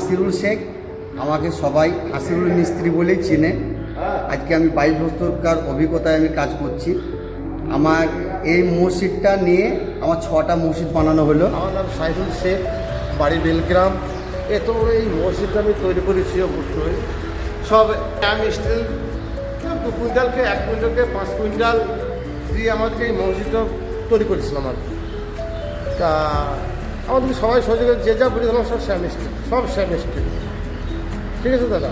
নাসিরুল শেখ, আমাকে সবাই নাসিরুল মিস্ত্রি বলেই চিনে। আজকে আমি 22 বছরকার অভিজ্ঞতায় আমি কাজ করছি। আমার এই মসজিদটা নিয়ে আমার 6টা মসজিদ বানানো হলো। আমার নাম সাইদুল শেখ, বাড়ি বেলগ্রাম। এত বড় এই মসজিদটা আমি তৈরি করেছি অবশ্যই সব স্টিল 2 কুইন্টালকে 1 কুইন্টালকে 5 কুইন্টাল দিয়ে আমাদেরকে এই মসজিদটা তৈরি করেছিলাম আর কি। তা আমাদেরকে সবাই সহযোগিতা যে যা বলি সব শ্যাম স্টিল। ঠিক আছে দাদা,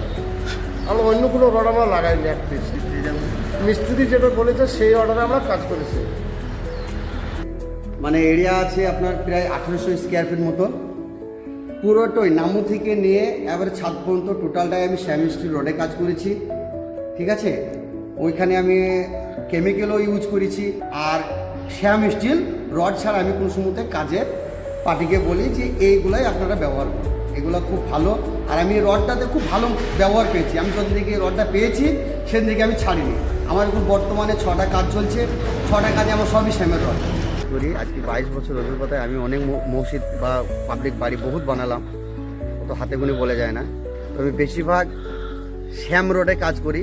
আমরা অন্য কোনো রড আমরা লাগাইনি এক পিস। মিস্ত্রি যেটা বলেছে সেই অর্ডারে আমরা কাজ করেছি। মানে এরিয়া আছে আপনার প্রায় 1800 স্কোয়ার ফিট মতো। পুরোটাই নামু থেকে নিয়ে এবারে ছাদ পর্যন্ত টোটালটাই আমি শ্যাম স্টিল রডে কাজ করেছি। ঠিক আছে, ওইখানে আমি কেমিক্যালও ইউজ করেছি। আর শ্যাম স্টিল রড ছাড়া আমি কোনো সময়তে কাজের পার্টিকে বলি যে এইগুলাই আপনারা ব্যবহার করুন, এগুলো খুব ভালো। আর আমি এই রডটাতে খুব ভালো ব্যবহার পেয়েছি। আমি যখন থেকে এই রডটা পেয়েছি সেদিন থেকে আমি ছাড়িনি। আমার এখন বর্তমানে 6টা কাজ চলছে, 6টা কাজে আমার সবই শ্যামের রড করি। আজকে 22 বছর অভিজ্ঞতায় আমি অনেক মসজিদ বা পাবলিক বাড়ি বহুত বানালাম, অত হাতে গুনে বলে যায় না। তো আমি বেশিরভাগ শ্যাম রোডে কাজ করি।